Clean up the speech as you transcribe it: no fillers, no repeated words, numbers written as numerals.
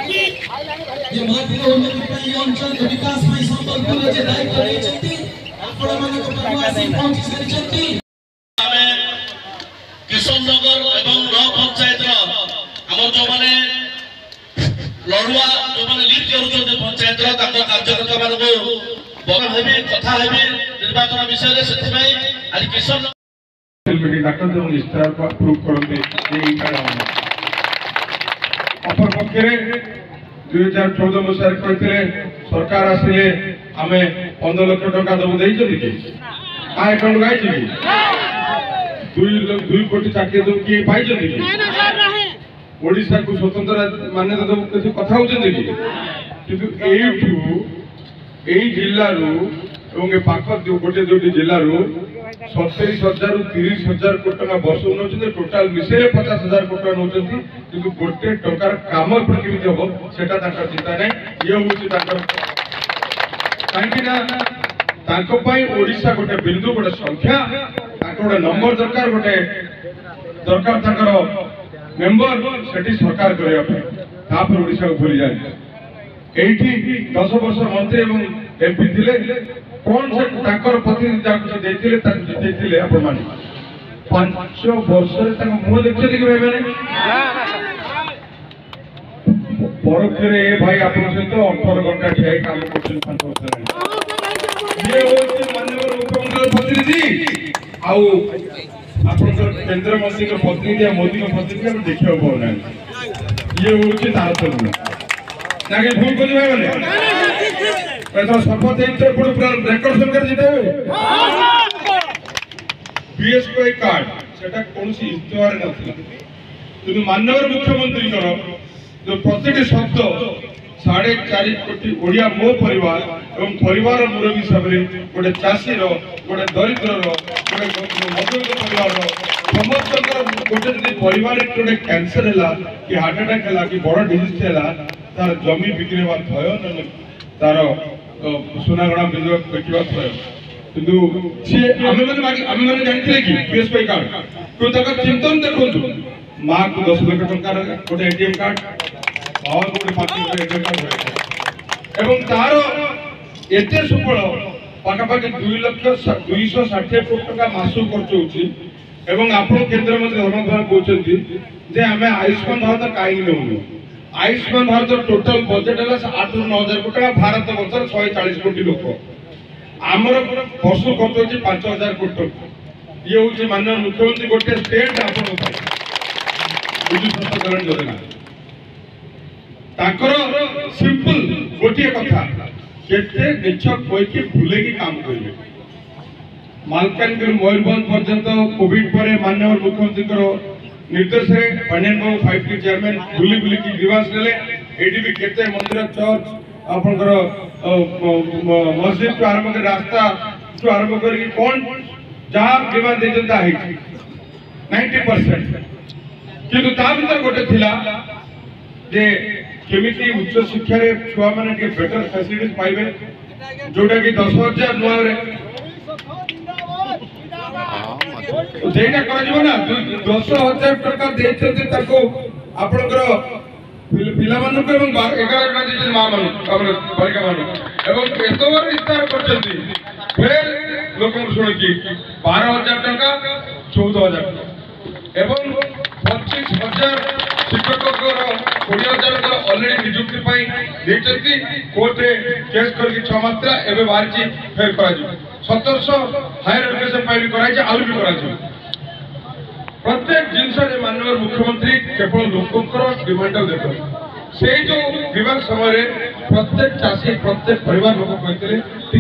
ये महादिन उन्नति ପାଇଁ ଅଞ୍ଚଳ ବିକାଶ ପାଇଁ ସମ୍ବଲପୁର ଯେ ଦାୟିତ୍ୱ ନେଇଛନ୍ତି ଆପଣମାନଙ୍କ ପାଖକୁ ଆସି ପହଞ୍ଚି ସାରିଛନ୍ତି। ଆମେ କିଶନନଗର ଏବଂ ବ୍ଲକ ପଞ୍ଚାୟତର ଆମର ଯୋଉମାନେ ଲଢୁଆ ଯୋଉମାନେ ଲିଡ୍ କରୁଛନ୍ତି ପଞ୍ଚାୟତର ତାଙ୍କ କାର୍ଯ୍ୟକର୍ତ୍ତାମାନଙ୍କୁ ବଡ଼ ହେବି କଥା ହେବି ନିର୍ବାଚନ ବିଷୟରେ। ସେଥିପାଇଁ ଆଜି କିଶନ ଡାକନ୍ତୁ ଏବଂ ଇସ୍ତାହାର ପ୍ରୁଭ୍ କରନ୍ତି ଅପରପକ୍ଷରେ 2014 ମସିହାରେ କହିଥିଲେ ସରକାର ଆସିଲେ ଆମେ 15 ଲକ୍ଷ ଟଙ୍କା ଦେବୁ, ଦେଇଛନ୍ତି କି? କା ଆକାଉଣ୍ଟ ଆଇଛି କି? 2 କୋଟି ଚାକିରି ଦେବୁ କିଏ ପାଇଛନ୍ତି କି? ଓଡ଼ିଶାକୁ ସ୍ୱତନ୍ତ୍ର ମାନ୍ୟତା ଦେବୁ କିଛି କଥା ହଉଛନ୍ତି କି? କିନ୍ତୁ ଏଇଠୁ ଏଇ ଜିଲ୍ଲାରୁ ଏବଂ ଏ ପାଖ ଗୋଟେ ଦୁଇଟି ଜିଲ୍ଲାରୁ 27,000 ରୁ 30,000 କୋଟି ଟଙ୍କା ବର୍ଷକୁ ନେଉଛନ୍ତି। ଟୋଟାଲ ମିଶେଇଲେ 50,000 କୋଟି ଟଙ୍କା ନେଉଛନ୍ତି, କିନ୍ତୁ ଗୋଟେ ଟଙ୍କାର କାମ ଏପଟେ କେମିତି ହବ ସେଟା ତାଙ୍କର ଚିନ୍ତା ନାହିଁ। ଇଏ ହଉଛି ତାଙ୍କର, କାହିଁକି ନା ତାଙ୍କ ପାଇଁ ଓଡ଼ିଶା ଗୋଟେ ବିନ୍ଦୁ, ଗୋଟେ ସଂଖ୍ୟା, ତାଙ୍କ ଗୋଟେ ନମ୍ବର ଦରକାର, ଗୋଟେ ଦରକାର ତାଙ୍କର ମେମ୍ବର ସେଠି ସରକାର କରିବା ପାଇଁ। ତାପରେ ଓଡ଼ିଶାକୁ ଭୁଲି ଯାଆନ୍ତି। এইটি 10 ବର୍ଷ ମନ୍ତ୍ରୀ ଏବଂ ଏମପି ଥିଲେ, কোন সে তাଙ୍କର ପ୍ରତିନିଧି ଯାହାକୁ ସେ ଦେଇଥିଲେ ତାକୁ ଜିତେଇଥିଲେ ଆପଣମାନେ। 5 ବର୍ଷରେ ତାଙ୍କ ମୁହଁ ଦେଖିଛନ୍ତି କି ଭାଇମାନେ? ପରୋକ୍ଷରେ ଏ ଭାଇ ଆପଣଙ୍କ ସହିତ 18 ଘଣ୍ଟା ଠିଆ ହେଇ କାମ କରୁଛନ୍ତି 5 ବର୍ଷ ହେଲାଣି। ଇଏ ହେଉଛି ମାନ୍ୟବର ମୁଖ୍ୟମନ୍ତ୍ରୀଙ୍କ ପ୍ରତିନିଧି, ଆଉ ଆପଣଙ୍କର କେନ୍ଦ୍ରମନ୍ତ୍ରୀଙ୍କ ପ୍ରତିନିଧି ଆଉ ମୋଦିଙ୍କ ପ୍ରତିନିଧି ଆମେ ଦେଖିବାକୁ ପାଉନାହାନ୍ତି। ଇଏ ହେଉଛି ତାରତମ୍ୟ। नागे भूल को भाई बने तो शपथ देते पूरा पूरा रेकॉर्ड संकर जीते हुए बीएस को एक कार्ड सेटा कौन सी इस्तेमाल नथिला, किंतु माननीय मुख्यमंत्री करो जो प्रतिटी शब्द 4.5 कोटी ओडिया मो परिवार एवं परिवार मुरबी सबरे गोटे चासी रो गोटे दरिद्र रो गोटे मध्यम परिवार रो समस्त गोटे जदि परिवार गोटे कैंसर हैला कि हार्ट अटैक हैला कि बड़ डिजीज हैला तार जमी बिक्री हवा भय न तार सुनागणा देखा भय, किंतु सी आमे माने जानथिले कि बीएसपी कार्ड तो तक चिंतन देखंतु मां को 10 लाख टंका गोटे एटीएम कार्ड और गोटे 5 लाख एटीएम कार्ड एवं तार एते सुफल पाखापाखि 2,260 कोटी टंका मासु खर्च होछि। एवं आपण केंद्र मंत्री धर्मेंद्र कहउछन्ती जे आमे आयुष्मान भारत काई नेउनु। आयुष्मान भारत टोटल बजेट है 8 ରୁ 9,000 कोटी टका। भारत वर्ष 140 कोटी लोक आमर वर्ष खर्च हो 5,000 कोटी टका। ये हूँ माननीय मुख्यमंत्री गोटे स्टेट आपण विजु स्वास्थ्य कल्याण योजना ताकर सिंपल गोटे कथा केते निछ कोइकी भूले की काम करिवे। मालकानगिरी मयूरभंज पर्यंत कोविड पर माननीय मुख्यमंत्री निर्देश फाइनेंस 5T चेयरमैन बुली बुली की ग्रीवांस नेले। एडी भी केते मंदिर चर्च आपनकर मस्जिद को आरंभ कर रास्ता को आरंभ कर कौन जहां ग्रीवांस देजंता है 90%, किंतु ता भीतर गोटे थिला जे केमिति उच्च शिक्षा रे छुआ माने के बेटर फैसिलिटीज पाइबे, जोटा कि 10,000 नुआ रे जेटा करा जीव ना 10,000 टका देछते ताको आपनकर पिला मानु को एवं 11 टका देछन मां मानु हमर बालिका मानु एवं एतोवर विस्तार करछंती। फिर लोकन सुन कि 12,000 टका 14,000 टका एवं 25,000 शिक्षककर 20,000 कर ऑलरेडी नियुक्ति पाई देछंती। कोर्ट रे केस करके 6 मास एबे बाहरची फेर करा जी 1700 हायर एजुकेशन पाई भी कराई जे आउर भी करा जी। प्रत्येक जिनस माननीय मुख्यमंत्री केवल लोकंकर डिमांड देखो से जो विवाद समय प्रत्येक चाषी प्रत्येक परिवार लोक कहते